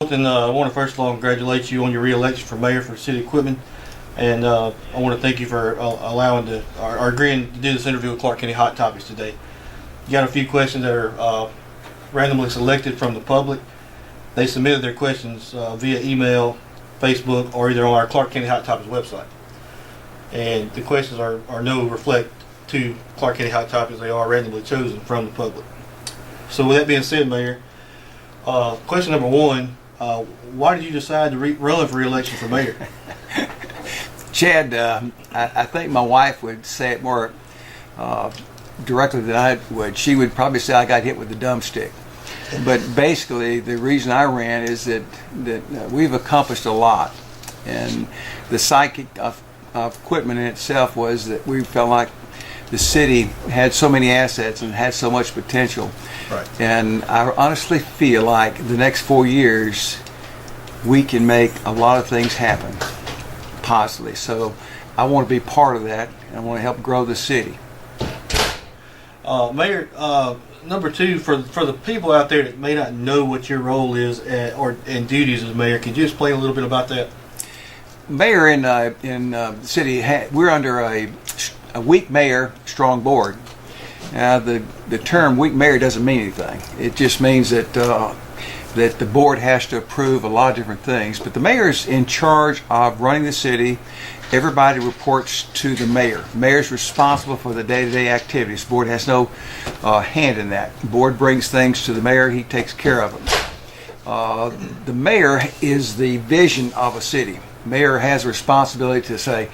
Fulton, I want to first of all congratulate you on your reelection for mayor for the city of Quitman, and I want to thank you for allowing or agreeing to do this interview with Clark County Hot Topics today. You got a few questions that are randomly selected from the public. They submitted their questions via email, Facebook, or either on our Clark County Hot Topics website. And the questions are no reflect to Clark County Hot Topics. They are randomly chosen from the public. So with that being said, Mayor, question number one. Why did you decide to run for re-election for mayor? Chad, I think my wife would say it more directly than I would. She would probably say I got hit with the dumb stick. But basically, the reason I ran is that we've accomplished a lot. And the psyche of Quitman in itself was that we felt like the city had so many assets and had so much potential. Right. And I honestly feel like the next 4 years we can make a lot of things happen positively. So I want to be part of that, and I want to help grow the city. Mayor, number two, for the people out there that may not know what your role is and duties as mayor, could you explain a little bit about that? Mayor in the city, we're under a weak mayor, strong board. Now, the term weak mayor doesn't mean anything. It just means that that the board has to approve a lot of different things. But the mayor's in charge of running the city. Everybody reports to the mayor. The mayor's responsible for the day-to-day activities. The board has no hand in that. The board brings things to the mayor. He takes care of them. The mayor is the vision of a city. The mayor has a responsibility to say,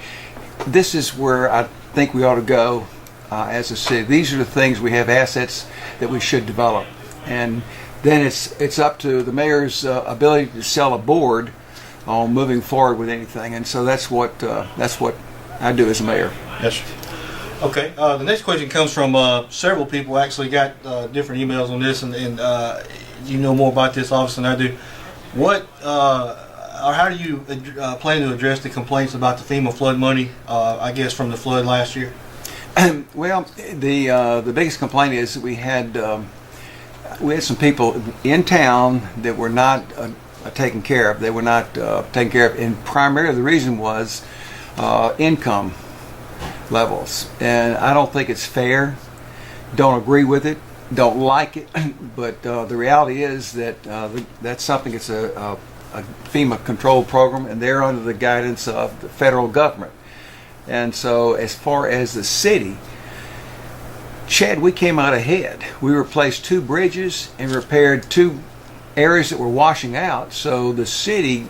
this is where I think we ought to go as a city. These are the things we have assets that we should develop, and then it's up to the mayor's ability to sell a board on moving forward with anything. And so that's what I do as a mayor. Yes. Okay. The next question comes from several people. Actually, got different emails on this, and you know more about this obviously than I do. What or how do you plan to address the complaints about the FEMA flood money? I guess from the flood last year. Well, the biggest complaint is that we had some people in town that were not taken care of. They were not taken care of, and primarily the reason was income levels. And I don't think it's fair. Don't agree with it. Don't like it. But the reality is that that's something. It's a FEMA control program, and they're under the guidance of the federal government. And so as far as the city, Chad, we came out ahead. We replaced 2 bridges and repaired 2 areas that were washing out. So the city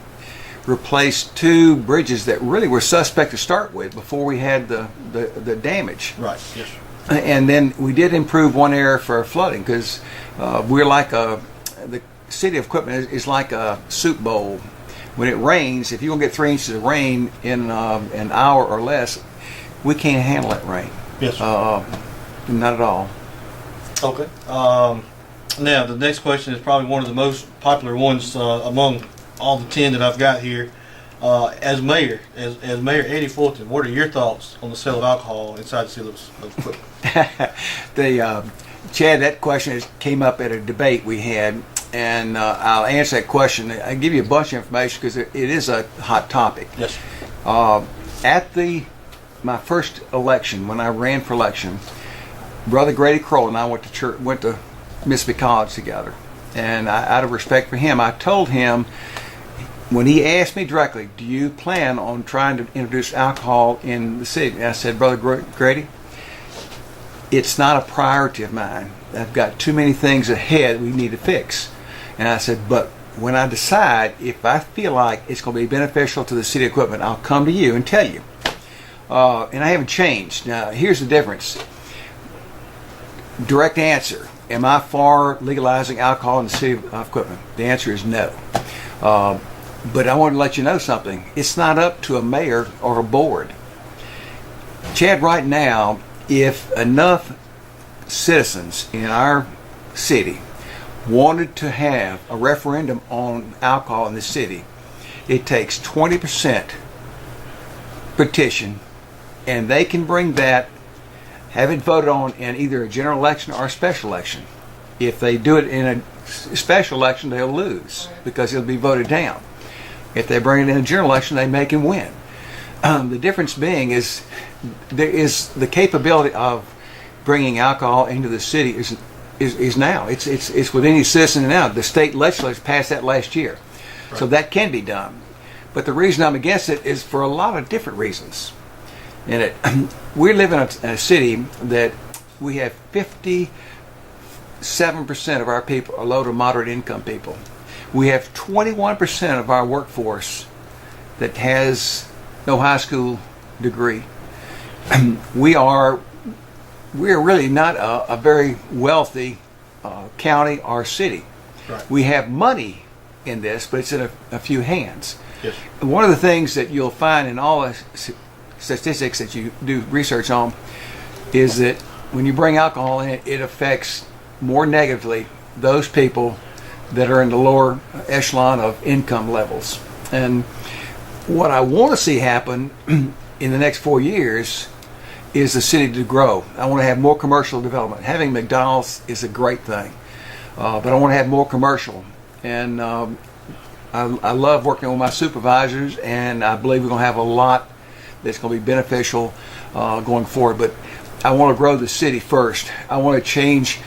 replaced 2 bridges that really were suspect to start with before we had the damage. Right, yes. And then we did improve one area for flooding, because we're like the city of Quitman is like a soup bowl. When it rains, if you're going to get 3 inches of rain in an hour or less, we can't handle that rain. Yes. Not at all. Okay. Now, the next question is probably one of the most popular ones among all the 10 that I've got here. As mayor Eddie Fulton, what are your thoughts on the sale of alcohol inside the city of Quitman? Chad, that question came up at a debate we had. And I'll answer that question. I'll give you a bunch of information because it is a hot topic. Yes. At my first election, when I ran for election, Brother Grady Crowell and I went to Mississippi College together. And out of respect for him, I told him, when he asked me directly, do you plan on trying to introduce alcohol in the city? And I said, Brother Grady, it's not a priority of mine. I've got too many things ahead we need to fix. And I said, but when I decide, if I feel like it's going to be beneficial to the city of Quitman, I'll come to you and tell you. And I haven't changed. Now, here's the difference. Direct answer. Am I for legalizing alcohol in the city of Quitman? The answer is no. But I want to let you know something. It's not up to a mayor or a board. Chad, right now, if enough citizens in our city wanted to have a referendum on alcohol in the city, it takes 20% petition, and they can bring that, have it voted on in either a general election or a special election. If they do it in a special election, they'll lose because it'll be voted down. If they bring it in a general election, they make and win. The difference being is there is the capability of bringing alcohol into the city is now. It's with any citizen now. The state legislature passed that last year, right. So that can be done. But the reason I'm against it is for a lot of different reasons. We live in a city that we have 57% of our people are low to moderate income people. We have 21% of our workforce that has no high school degree. We are really not a very wealthy county or city. Right. We have money in this, but it's in a few hands. Yes. One of the things that you'll find in all the statistics that you do research on is that when you bring alcohol in, it affects more negatively those people that are in the lower echelon of income levels. And what I want to see happen in the next 4 years is the city to grow. I want to have more commercial development. Having McDonald's is a great thing, but I want to have more commercial. And I love working with my supervisors, and I believe we're going to have a lot that's going to be beneficial going forward. But I want to grow the city first. I want to change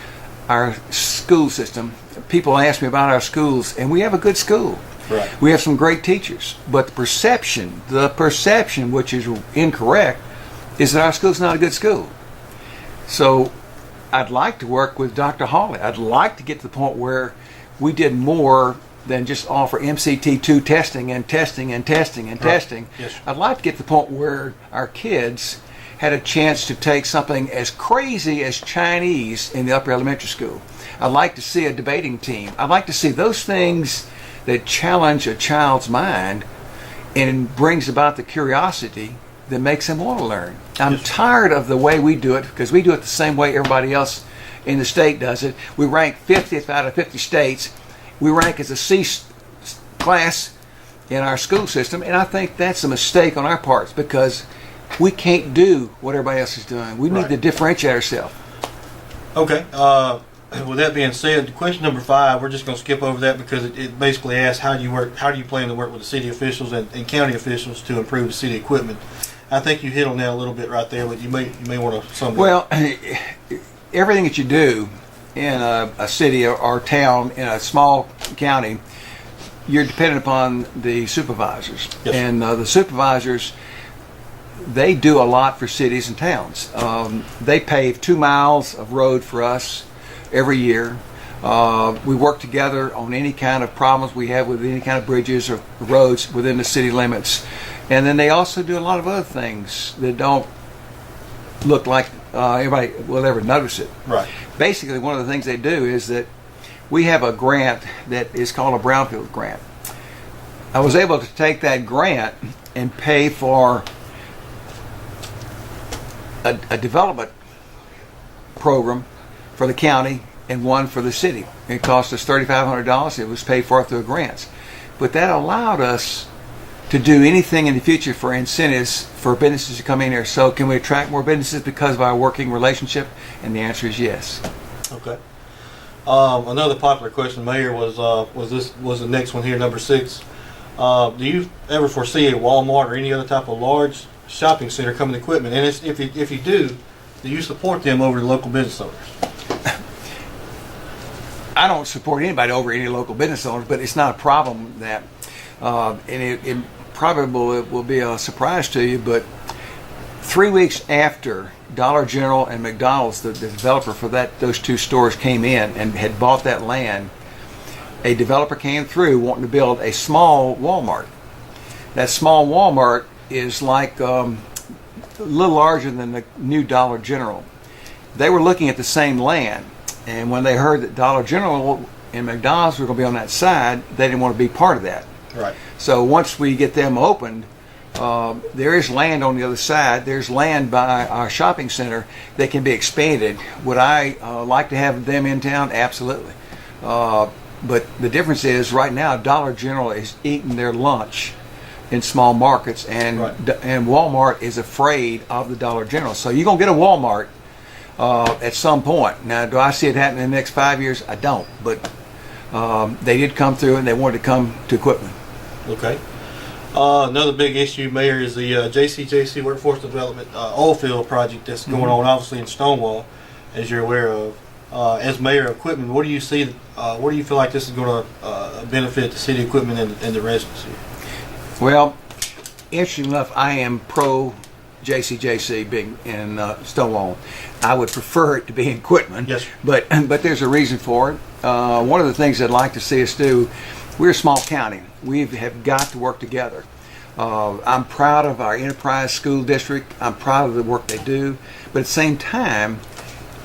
our school system. People ask me about our schools, and we have a good school. Right. We have some great teachers, but the perception, which is incorrect, is that our school's not a good school. So I'd like to work with Dr. Hawley. I'd like to get to the point where we did more than just offer MCT2 testing and testing and testing and testing. Yes. I'd like to get to the point where our kids had a chance to take something as crazy as Chinese in the upper elementary school. I'd like to see a debating team. I'd like to see those things that challenge a child's mind and brings about the curiosity that makes them want to learn. I'm tired of the way we do it, because we do it the same way everybody else in the state does it. We rank 50th out of 50 states. We rank as a C class in our school system, and I think that's a mistake on our parts, because we can't do what everybody else is doing. We need to differentiate ourselves. Okay. With that being said, question number 5, we're just going to skip over that because it basically asks how do you plan to work with the city officials and county officials to improve the city equipment. I think you hit on that a little bit right there, but you may want to sum it up. Well, everything that you do in a city or town in a small county, you're dependent upon the supervisors. Yes. And the supervisors, they do a lot for cities and towns. They pave 2 miles of road for us every year. We work together on any kind of problems we have with any kind of bridges or roads within the city limits. And then they also do a lot of other things that don't look like everybody will ever notice it. Right. Basically, one of the things they do is that we have a grant that is called a brownfield grant. I was able to take that grant and pay for a development program for the county and one for the city. It cost us $3,500. It was paid for through grants. But that allowed us to do anything in the future for incentives for businesses to come in here. So can we attract more businesses because of our working relationship? And the answer is yes. Okay. Another popular question, Mayor, was the next one here, number 6. Do you ever foresee a Walmart or any other type of large shopping center coming to Quitman? And if you do you support them over the local business owners? I don't support anybody over any local business owners, but it's not a problem that, and it probably will be a surprise to you, but 3 weeks after Dollar General and McDonald's, the developer for those 2 stores came in and had bought that land, a developer came through wanting to build a small Walmart. That small Walmart is like a little larger than the new Dollar General. They were looking at the same land, and when they heard that Dollar General and McDonald's were going to be on that side, they didn't want to be part of that. Right. So once we get them opened, there is land on the other side. There's land by our shopping center that can be expanded. Would I like to have them in town? Absolutely. But the difference is right now Dollar General is eating their lunch in small markets, and Walmart is afraid of the Dollar General. So you're going to get a Walmart at some point. Now, do I see it happening in the next 5 years? I don't, but they did come through and they wanted to come to Quitman. Okay. Another big issue, Mayor, is the JCJC Workforce Development oil field project that's going on, obviously in Stonewall, as you're aware of. As Mayor of Quitman, what do you see? What do you feel like this is going to benefit the city of Quitman and the residents here? Well, interesting enough, I am pro JCJC being in Stonewall. I would prefer it to be in Quitman. Yes, sir. But there's a reason for it. One of the things I'd like to see us do, we're a small county. We have got to work together. I'm proud of our Enterprise School District. I'm proud of the work they do. But at the same time,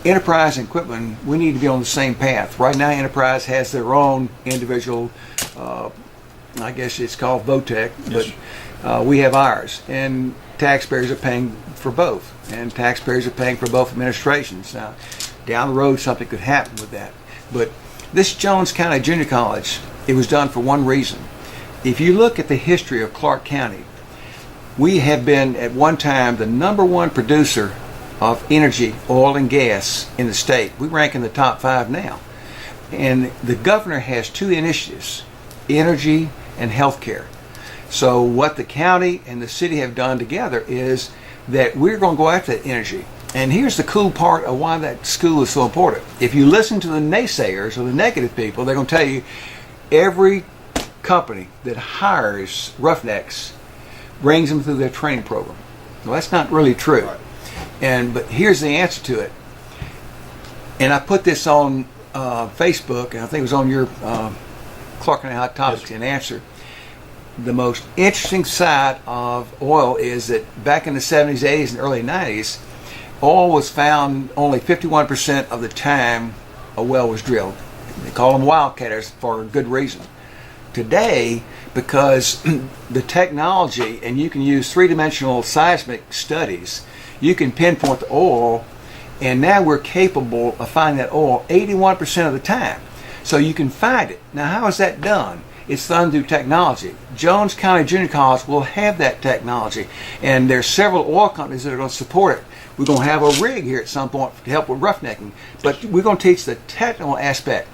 Enterprise and Quitman, we need to be on the same path. Right now, Enterprise has their own individual, I guess it's called VOTEC, Yes, but we have ours. And taxpayers are paying for both. And taxpayers are paying for both administrations. Now, down the road, something could happen with that. But this Jones County Junior College, it was done for one reason. If you look at the history of Clark County, we have been at one time the #1 producer of energy, oil and gas in the state. We rank in the top 5 now. And the governor has 2 initiatives, energy and healthcare. So what the county and the city have done together is that we're going to go after that energy. And here's the cool part of why that school is so important. If you listen to the naysayers or the negative people, they're going to tell you every company that hires roughnecks brings them through their training program. Well, that's not really true. Right. But here's the answer to it. And I put this on Facebook, and I think it was on your Clark County Hot Topics in answer. The most interesting side of oil is that back in the 70s, 80s, and early 90s, oil was found only 51% of the time a well was drilled. They call them wildcatters for a good reason. Today, because the technology, and you can use 3-dimensional seismic studies, you can pinpoint the oil, and now we're capable of finding that oil 81% of the time. So you can find it. Now, how is that done? It's done through technology. Jones County Junior College will have that technology, and there's several oil companies that are going to support it. We're going to have a rig here at some point to help with roughnecking, but we're going to teach the technical aspect.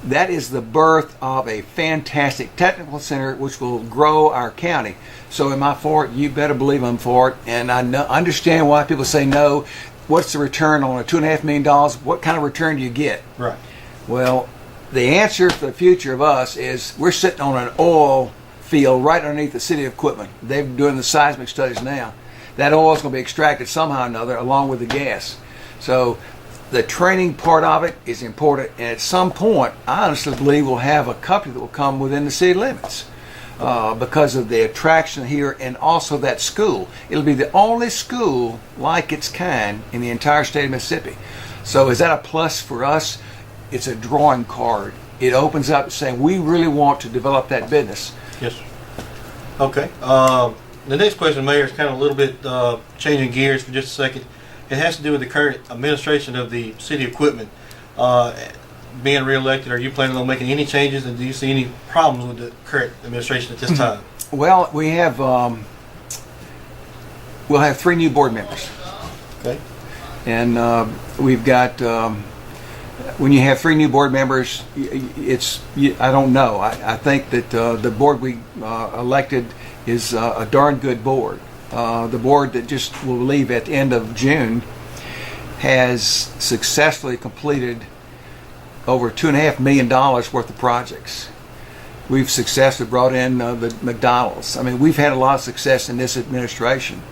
That is the birth of a fantastic technical center which will grow our county. So am I for it? You better believe I'm for it. And I understand why people say no. What's the return on a $2.5 million? What kind of return do you get? Right. Well, the answer for the future of us is we're sitting on an oil field right underneath the city of Quitman. They're doing the seismic studies now. That oil is going to be extracted somehow or another along with the gas. So the training part of it is important, and at some point, I honestly believe we'll have a company that will come within the city limits because of the attraction here and also that school. It'll be the only school like its kind in the entire state of Mississippi. So is that a plus for us? It's a drawing card. It opens up saying we really want to develop that business. Yes, sir. Okay. The next question, Mayor, is kind of a little bit changing gears for just a second. It has to do with the current administration of the city of Quitman being reelected. Are you planning on making any changes, and do you see any problems with the current administration at this time? Well, we have we'll have 3 new board members. Okay. And we've got when you have 3 new board members, I don't know. I think that the board we elected is a darn good board. The board that just will leave at the end of June has successfully completed over $2.5 million worth of projects. We've successfully brought in the McDonald's. I mean, we've had a lot of success in this administration.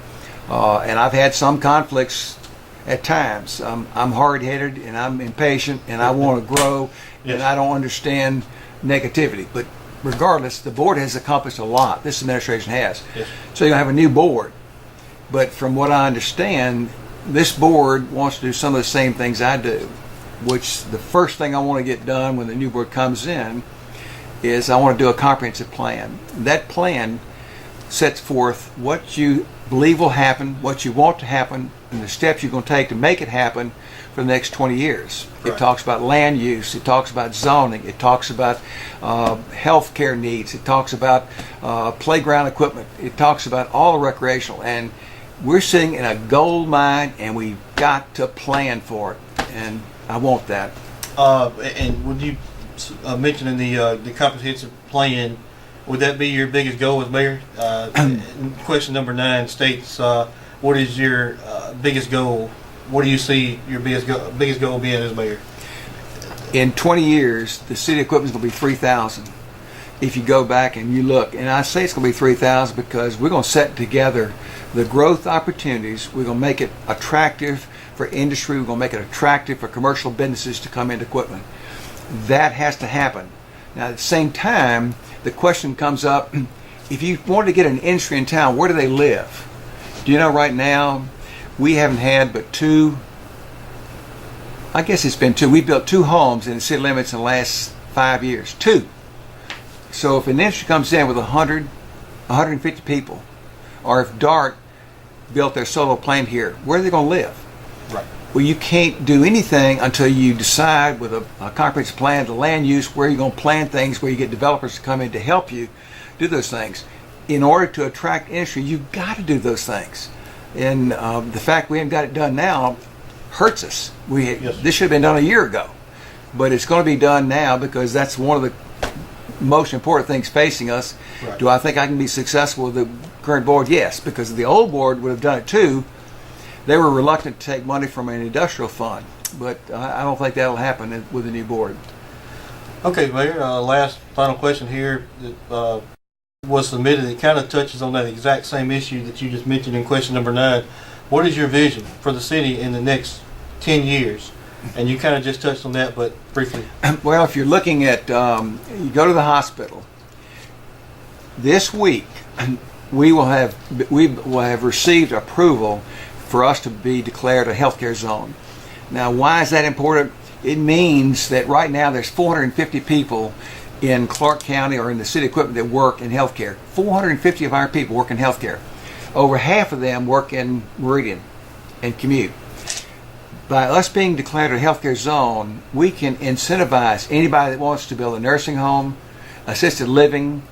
And I've had some conflicts at times. I'm hard-headed and I'm impatient and I want to grow. Yes. And I don't understand negativity. But regardless, the board has accomplished a lot. This administration has. Yes. So you'll have a new board. But from what I understand, this board wants to do some of the same things I do, which the first thing I want to get done when the new board comes in is I want to do a comprehensive plan. That plan sets forth what you believe will happen, what you want to happen, and the steps you're going to take to make it happen for the next 20 years. Right. It talks about land use, it talks about zoning, it talks about health care needs, it talks about playground equipment, it talks about all the recreational. And we're sitting in a gold mine, and we've got to plan for it. And I want that. And would you mention in the comprehensive plan, would that be your biggest goal as mayor? Question number 9 states, what is your biggest goal? What do you see your biggest goal being as mayor? In 20 years, the city of Quitman's going to be 3,000. If you go back and you look, and I say it's going to be 3,000 because we're going to set together the growth opportunities. We're going to make it attractive for industry. We're going to make it attractive for commercial businesses to come into Quitman. That has to happen. Now, at the same time, the question comes up, if you wanted to get an industry in town, where do they live? Do you know right now, we haven't had but 2, I guess it's been 2. We built 2 homes in the city limits in the last 5 years. 2. So if an industry comes in with 100, 150 people, or if DART built their solo plant here, where are they going to live? Right. Well, you can't do anything until you decide with a comprehensive plan, the land use, where you're going to plan things, where you get developers to come in to help you do those things. In order to attract industry, you've got to do those things. And the fact we haven't got it done now hurts us. Yes. This should have been done a year ago. But it's going to be done now because that's one of the most important things facing us. Right. Do I think I can be successful with the current board? Yes, because the old board would have done it too. They were reluctant to take money from an industrial fund, but I don't think that'll happen with the new board. Okay, Mayor, last final question here that was submitted. It kind of touches on that exact same issue that you just mentioned in question number 9. What is your vision for the city in the next 10 years? And you kind of just touched on that, but briefly. Well, if you're looking at, you go to the hospital, this week we will have received approval for us to be declared a healthcare zone. Now, why is that important? It means that right now there's 450 people in Clark County or in the city of Quitman that work in healthcare. 450 of our people work in healthcare. Over half of them work in Meridian and commute. By us being declared a healthcare zone, we can incentivize anybody that wants to build a nursing home, assisted living,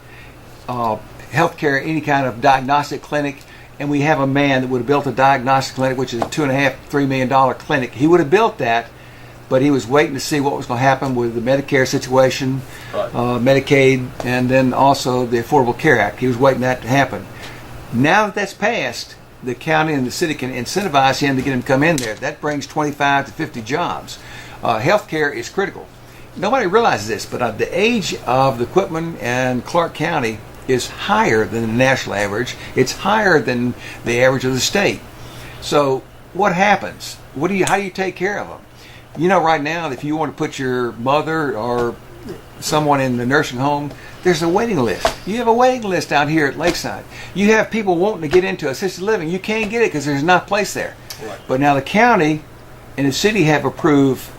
healthcare, any kind of diagnostic clinic. And we have a man that would have built a diagnostic clinic, which is a $2.5, $3 million clinic. He would have built that, but he was waiting to see what was going to happen with the Medicare situation, right. Medicaid, and then also the Affordable Care Act. He was waiting that to happen. Now that that's passed, the county and the city can incentivize him to get him to come in there. That brings 25 to 50 jobs. Healthcare is critical. Nobody realizes this, but the age of the Quitman and Clark County is higher than the national average. It's higher than the average of the state. So what happens? How do you take care of them? You know, right now, if you want to put your mother or someone in the nursing home, there's a waiting list. You have a waiting list out here at Lakeside. You have people wanting to get into assisted living. You can't get it because there's not a place there. Right. But now the county and the city have approved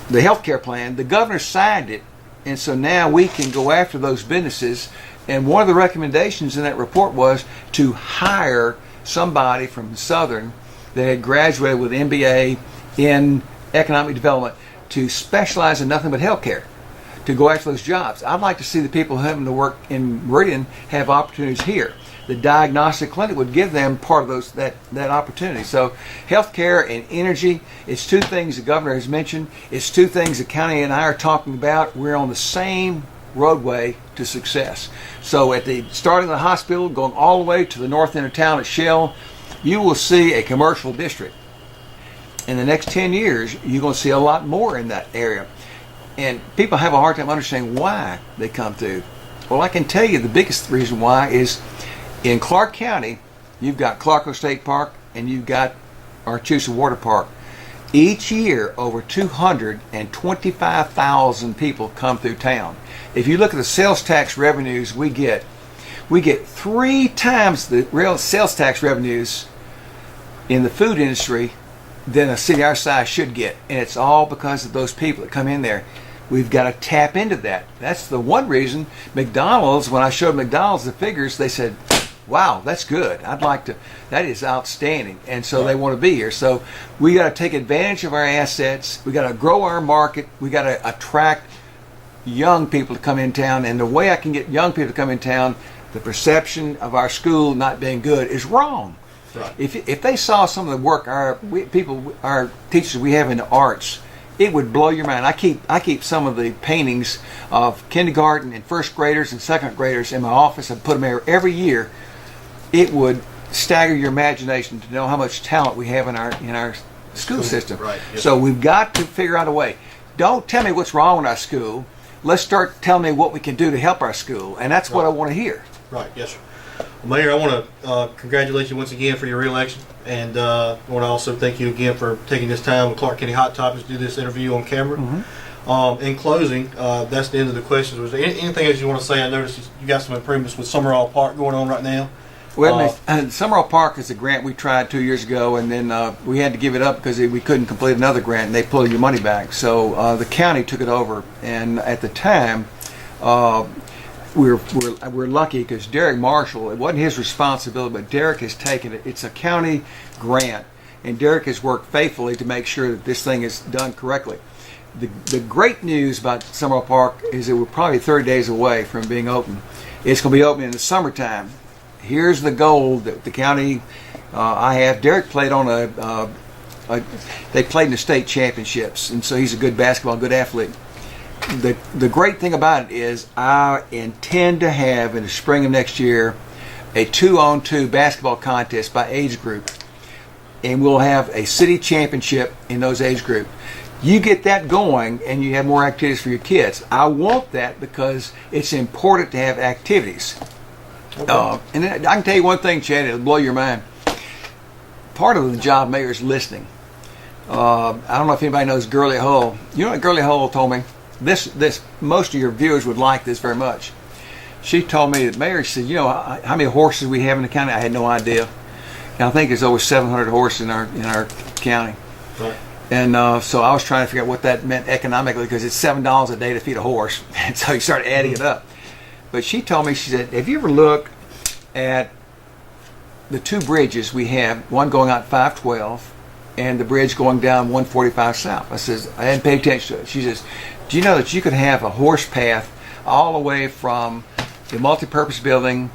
the health care plan. The governor signed it. And so now we can go after those businesses. And one of the recommendations in that report was to hire somebody from Southern that had graduated with an MBA in economic development to specialize in nothing but healthcare, to go after those jobs. I'd like to see the people having to work in Meridian have opportunities here. The diagnostic clinic would give them part of that opportunity. So healthcare and energy, it's 2 things the governor has mentioned. It's 2 things the county and I are talking about. We're on the same roadway to success. So at the starting of the hospital, going all the way to the north end of town at Shell, you will see a commercial district. In the next 10 years, you're going to see a lot more in that area. And people have a hard time understanding why they come through. Well, I can tell you the biggest reason why is in Clark County, you've got Clarko State Park and you've got Archusa Water Park. Each year, over 225,000 people come through town. If you look at the sales tax revenues we get 3 times the real sales tax revenues in the food industry than a city our size should get. And it's all because of those people that come in there. We've got to tap into that. That's the one reason McDonald's, when I showed McDonald's the figures, they said, wow, that's good. That is outstanding. And so they want to be here. So we got to take advantage of our assets. We got to grow our market. We got to attract young people to come in town. And the way I can get young people to come in town, the perception of our school not being good is wrong. Right. If they saw some of the work our teachers we have in the arts, it would blow your mind. I keep some of the paintings of kindergarten and first graders and second graders in my office and put them there every year. It would stagger your imagination to know how much talent we have in our school system. Right. Yes. So we've got to figure out a way. Don't tell me what's wrong with our school. Let's start telling me what we can do to help our school, and that's what I want to hear. Right. Yes, sir. Well, Mayor, I want to congratulate you once again for your reelection, and I want to also thank you again for taking this time with Clark County Hot Topics to do this interview on camera. In closing, that's the end of the questions. Was there anything else you want to say? I noticed you got some improvements with Summerall Park going on right now. Well, Summerall Park is a grant we tried 2 years ago, and then we had to give it up because we couldn't complete another grant, and they pulled your money back. So the county took it over, and at the time, we're lucky because Derek Marshall, it wasn't his responsibility, but Derek has taken it. It's a county grant, and Derek has worked faithfully to make sure that this thing is done correctly. The great news about Summerall Park is that we're probably 30 days away from being open. It's going to be open in the summertime. Here's the goal that the county I have. Derek played on they played in the state championships, and so he's a good basketball, good athlete. The great thing about it is I intend to have in the spring of next year a 2-on-2 basketball contest by age group, and we'll have a city championship in those age groups. You get that going and you have more activities for your kids. I want that because it's important to have activities. Okay. And I can tell you one thing, Chad, it'll blow your mind. Part of the job mayor is listening. I don't know if anybody knows Gurley Hull. You know what Gurley Hull told me? This most of your viewers would like this very much. She told me that Mayor, she said, you know how many horses we have in the county? I had no idea. And I think there's over 700 horses in our county. Right. And so I was trying to figure out what that meant economically because it's $7 a day to feed a horse. And so you start adding it up. But she told me, she said, have you ever looked at the two bridges we have, one going out 512 and the bridge going down 145 south? I says, I hadn't paid attention to it. She says, do you know that you could have a horse path all the way from the multipurpose building,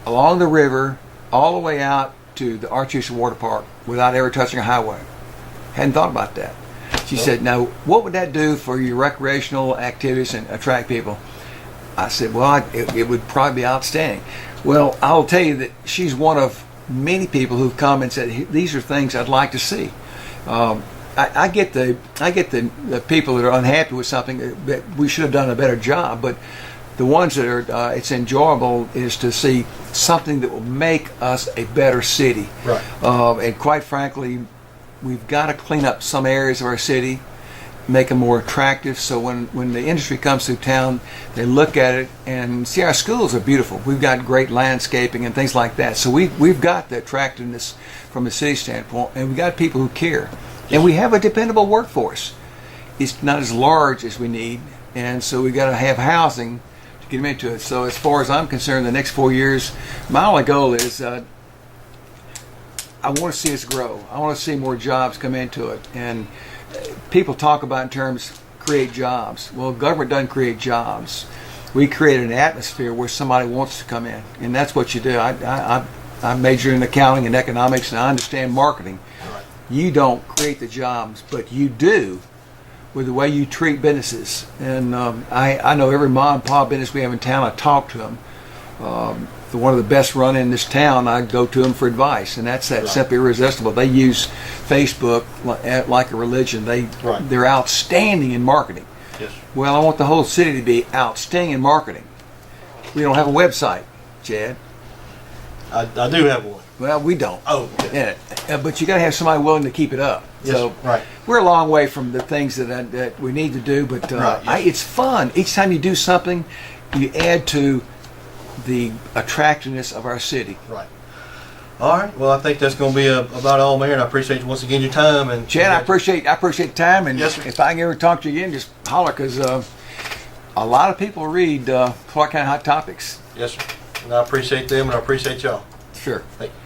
along the river, all the way out to the Archusha Water Park without ever touching a highway? Hadn't thought about that. She said, now, what would that do for your recreational activities and attract people? I said, well, it would probably be outstanding. Well, I'll tell you that she's one of many people who've come and said, these are things I'd like to see. I get the people that are unhappy with something that we should have done a better job, but the ones that are it's enjoyable is to see something that will make us a better city. Right. And quite frankly, we've got to clean up some areas of our city, make them more attractive, so when the industry comes through town, they look at it and see our schools are beautiful. We've got great landscaping and things like that. So we've got the attractiveness from a city standpoint, and we've got people who care. And we have a dependable workforce. It's not as large as we need, and so we've got to have housing to get them into it. So as far as I'm concerned, the next 4 years, my only goal is I want to see us grow. I want to see more jobs come into it. And people talk about in terms create jobs. Well, government doesn't create jobs. We create an atmosphere where somebody wants to come in, and that's what you do. I majored in accounting and economics, and I understand marketing. Right. You don't create the jobs, but you do with the way you treat businesses. And I know every mom and pop business we have in town, I talk to them. One of the best run in this town, I go to them for advice, and that's Right. Simply Irresistible. They use Facebook like a religion. They're outstanding in marketing. Yes. Well, I want the whole city to be outstanding in marketing. We don't have a website, Chad. I do have one. Well, we don't. Oh, okay. Yeah. But you got to have somebody willing to keep it up. Yes, So right. we're a long way from the things that we need to do, but Right, yes. it's fun. Each time you do something, you add to the attractiveness of our city. Right. All right. Well, I think that's going to be about all, Mayor. And I appreciate once again your time. And Chad, I appreciate the time, and Yes, sir. if I can ever talk to you again, just holler, because a lot of people read Clark County Hot Topics. Yes, sir. And I appreciate them, and I appreciate y'all. Sure. Thank you.